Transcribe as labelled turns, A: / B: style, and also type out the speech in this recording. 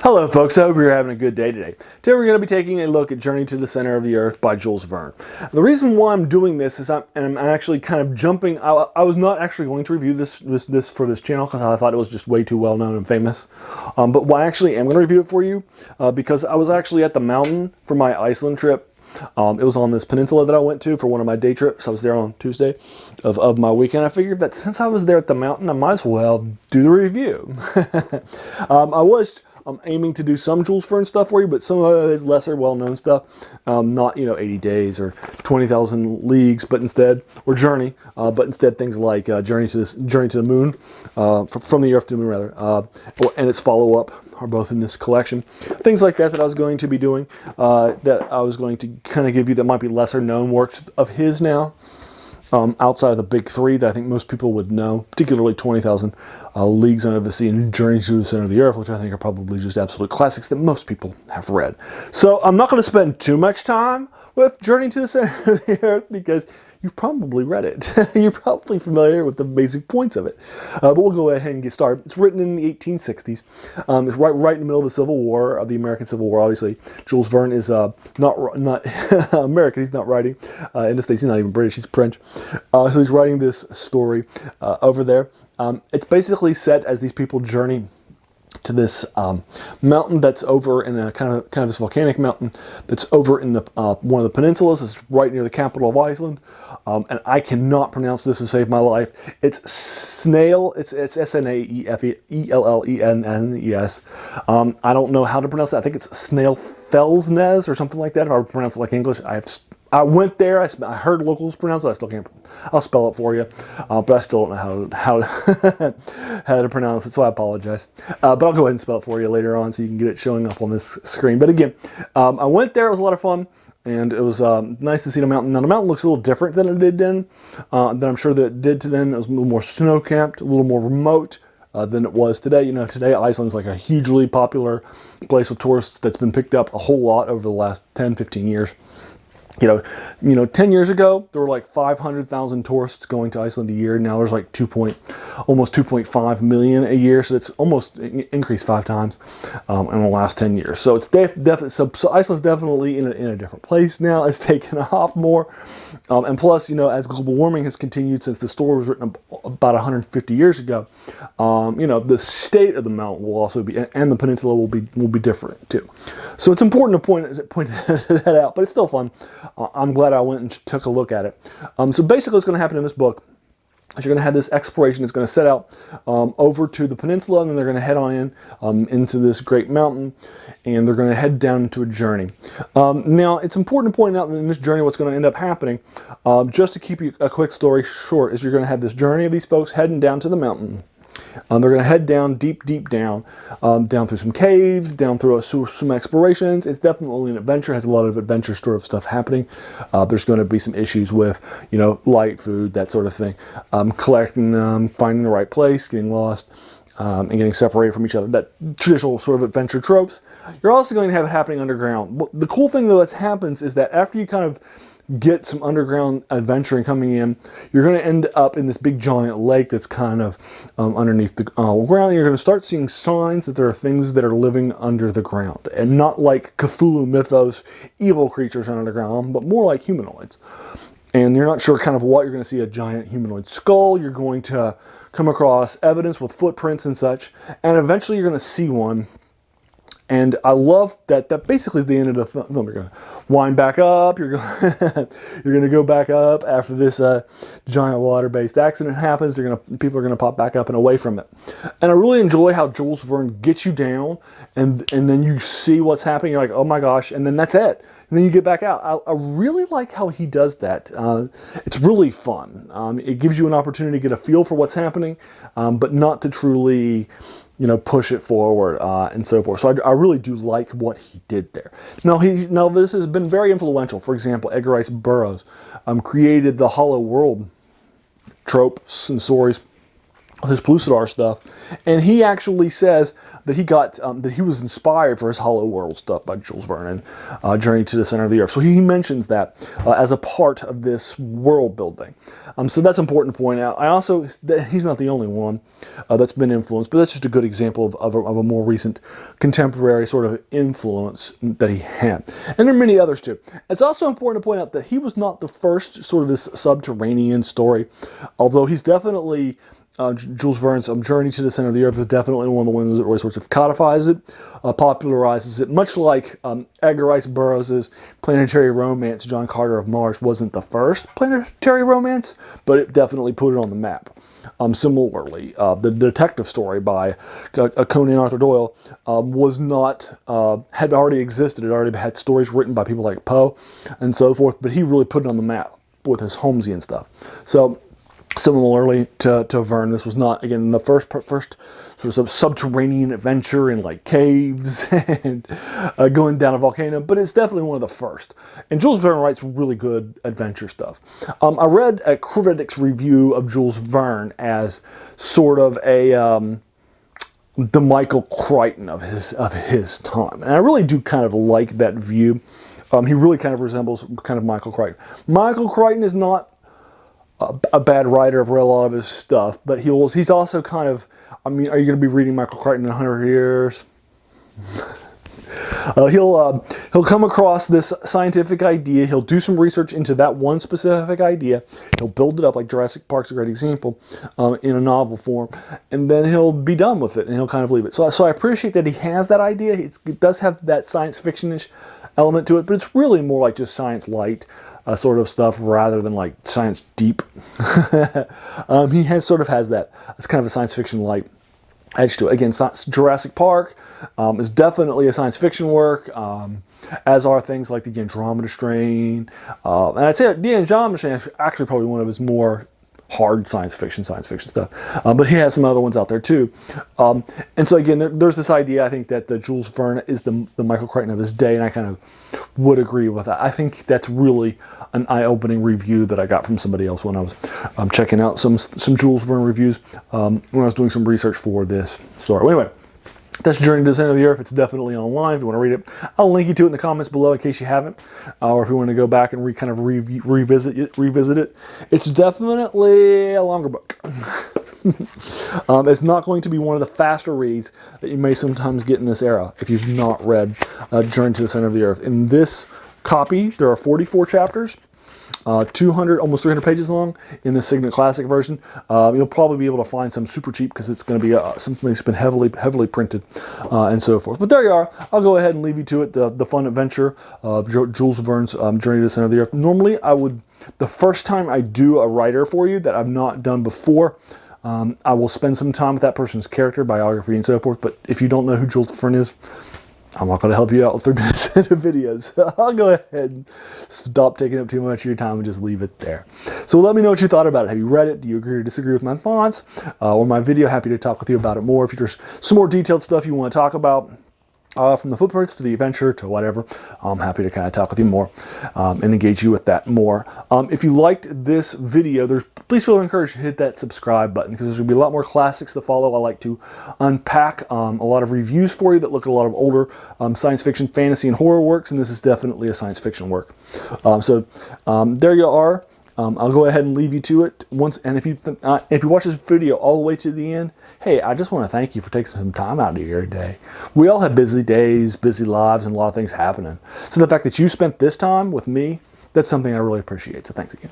A: Hello folks, I hope you're having a good day today. Today we're going to be taking a look at Journey to the Center of the Earth by Jules Verne. The reason why I'm doing this is I'm actually kind of jumping. I was not actually going to review this for this channel because I thought it was just way too well known and famous. But I actually am going to review it for you because I was actually at the mountain for my Iceland trip. It was on this peninsula that I went to for one of my day trips. I was there on Tuesday of my weekend. I figured that since I was there at the mountain, I might as well do the review. I'm aiming to do some Jules Verne stuff for you, but some of his lesser well-known stuff, not 80 Days or 20,000 Leagues, but instead, or Journey, but instead things like Journey to the Moon, from the Earth to the Moon rather, and its follow-up are both in this collection. Things like that I was going to be doing, that I was going to kind of give you that might be lesser known works of his now. Outside of the big three that I think most people would know, particularly 20,000 Leagues Under the Sea and Journey to the Center of the Earth, which I think are probably just absolute classics that most people have read. So I'm not going to spend too much time with Journey to the Center of the Earth because you've probably read it. You're probably familiar with the basic points of it. But we'll go ahead and get started. It's written in the 1860s. It's right in the middle of the Civil War, the American Civil War, obviously. Jules Verne is not American. He's not writing in the States. He's not even British. He's French. So he's writing this story over there. It's basically set as these people journey to this mountain that's over in a kind of this volcanic mountain that's over in the one of the peninsulas. It's right near the capital of Iceland, and I cannot pronounce this to save my life. It's Snail. It's Snaellennes. I don't know how to pronounce that. I think it's Snaefellsnes or something like that. If I would pronounce it like English, I went there. I heard locals pronounce it. I still can't. I'll spell it for you, but I still don't know how to pronounce it. So I apologize. But I'll go ahead and spell it for you later on, so you can get it showing up on this screen. But again, I went there. It was a lot of fun, and it was nice to see the mountain. Now the mountain looks a little different than it did then. Than I'm sure that it did to then. It was a little more snow-capped, a little more remote. Than it was today. Today Iceland's like a hugely popular place with tourists that's been picked up a whole lot over the last 10, 15 years. 10 years ago, there were like 500,000 tourists going to Iceland a year. Now there's like almost 2.5 million a year. So it's almost increased 5 times in the last 10 years. So it's definitely, so Iceland's definitely in a different place now. It's taken off more. And plus, as global warming has continued since the story was written about 150 years ago, the state of the mountain will also be, and the peninsula will be different too. So it's important to point that out, but it's still fun. I'm glad I went and took a look at it. So basically what's going to happen in this book is you're going to have this exploration that's going to set out over to the peninsula, and then they're going to head on into this great mountain, and they're going to head down into a journey. Now, it's important to point out that in this journey what's going to end up happening, just to keep you a quick story short, is you're going to have this journey of these folks heading down to the mountain. They're going to head down, deep down, down through some caves, down through some explorations. It's definitely an adventure. It has a lot of adventure sort of stuff happening. There's going to be some issues with, light, food, that sort of thing. Collecting them, finding the right place, getting lost, and getting separated from each other. That traditional sort of adventure tropes. You're also going to have it happening underground. The cool thing though that happens is that after you kind of get some underground adventuring coming in, you're going to end up in this big giant lake that's kind of underneath the ground. You're going to start seeing signs that there are things that are living under the ground, and not like Cthulhu mythos, evil creatures under the ground, but more like humanoids. And you're not sure kind of what you're going to see: a giant humanoid skull. You're going to come across evidence with footprints and such, and eventually you're going to see one. And I love that basically is the end of the film. You're going to wind back up. You're going to go back up after this giant water-based accident happens. People are going to pop back up and away from it. And I really enjoy how Jules Verne gets you down, and then you see what's happening. You're like, oh my gosh, and then that's it. And then you get back out. I really like how he does that. It's really fun. It gives you an opportunity to get a feel for what's happening, but not to truly push it forward and so forth. So I really do like what he did there. Now this has been very influential. For example, Edgar Rice Burroughs created the Hollow World tropes and stories this Pellucidar stuff, and he actually says that he got that he was inspired for his Hollow World stuff by Jules Verne and Journey to the Center of the Earth. So he mentions that as a part of this world building. So that's important to point out. I also that he's not the only one that's been influenced, but that's just a good example of a more recent contemporary sort of influence that he had. And there are many others too. It's also important to point out that he was not the first sort of this subterranean story, although he's definitely Jules Verne's Journey to the Center of the Earth is definitely one of the ones that really sorts of codifies it, popularizes it, much like Edgar Rice Burroughs' planetary romance, John Carter of Mars, wasn't the first planetary romance, but it definitely put it on the map. Similarly, the detective story by Conan Arthur Doyle was not, had already existed. It already had stories written by people like Poe and so forth, but he really put it on the map with his Holmesian stuff. So, similarly to Verne, this was not, again, the first sort of subterranean adventure in like caves and going down a volcano, but it's definitely one of the first. And Jules Verne writes really good adventure stuff. I read a critic's review of Jules Verne as sort of the Michael Crichton of his time, and I really do kind of like that view. He really kind of resembles kind of Michael Crichton. Michael Crichton is not a bad writer. I've read a lot of his stuff, but he's also kind of, I mean, are you going to be reading Michael Crichton in 100 years? He'll come across this scientific idea. He'll do some research into that one specific idea. He'll build it up, like Jurassic Park's a great example, in a novel form, and then he'll be done with it, and he'll kind of leave it. So I appreciate that he has that idea. It does have that science fiction-ish element to it, but it's really more like just science light sort of stuff rather than like science deep. He has that. It's kind of a science fiction light edge to it. Again, Jurassic Park is definitely a science fiction work, as are things like the Andromeda Strain. And I'd say the Andromeda Strain is actually probably one of his more hard science fiction stuff. But he has some other ones out there too. And so again, there's this idea, I think, that the Jules Verne is the Michael Crichton of his day, and I kind of would agree with that. I think that's really an eye-opening review that I got from somebody else when I was checking out some Jules Verne reviews when I was doing some research for this story. Well, anyway, that's Journey to the Center of the Earth. It's definitely online if you want to read it. I'll link you to it in the comments below in case you haven't, or if you want to go back and revisit it. It's definitely a longer book. It's not going to be one of the faster reads that you may sometimes get in this era if you've not read Journey to the Center of the Earth. In this copy, there are 44 chapters. 200, almost 300 pages long in the Signet Classic version. You'll probably be able to find some super cheap because it's going to be something that's been heavily printed and so forth. But there you are. I'll go ahead and leave you to it. The fun adventure of Jules Verne's Journey to the Center of the Earth. Normally, the first time I do a writer for you that I've not done before, I will spend some time with that person's character, biography, and so forth. But if you don't know who Jules Verne is, I'm not going to help you out with 3 minutes of videos. I'll go ahead and stop taking up too much of your time and just leave it there. So let me know what you thought about it. Have you read it? Do you agree or disagree with my thoughts or my video? Happy to talk with you about it more. If there's some more detailed stuff you want to talk about, from the footprints to the adventure to whatever, I'm happy to kind of talk with you more and engage you with that more. If you liked this video, please feel encouraged to hit that subscribe button because there's going to be a lot more classics to follow. I like to unpack a lot of reviews for you that look at a lot of older science fiction, fantasy, and horror works, and this is definitely a science fiction work. So there you are. I'll go ahead and leave you to it and if you watch this video all the way to the end, hey, I just want to thank you for taking some time out of your day. We all have busy days, busy lives, and a lot of things happening. So the fact that you spent this time with me, that's something I really appreciate. So thanks again.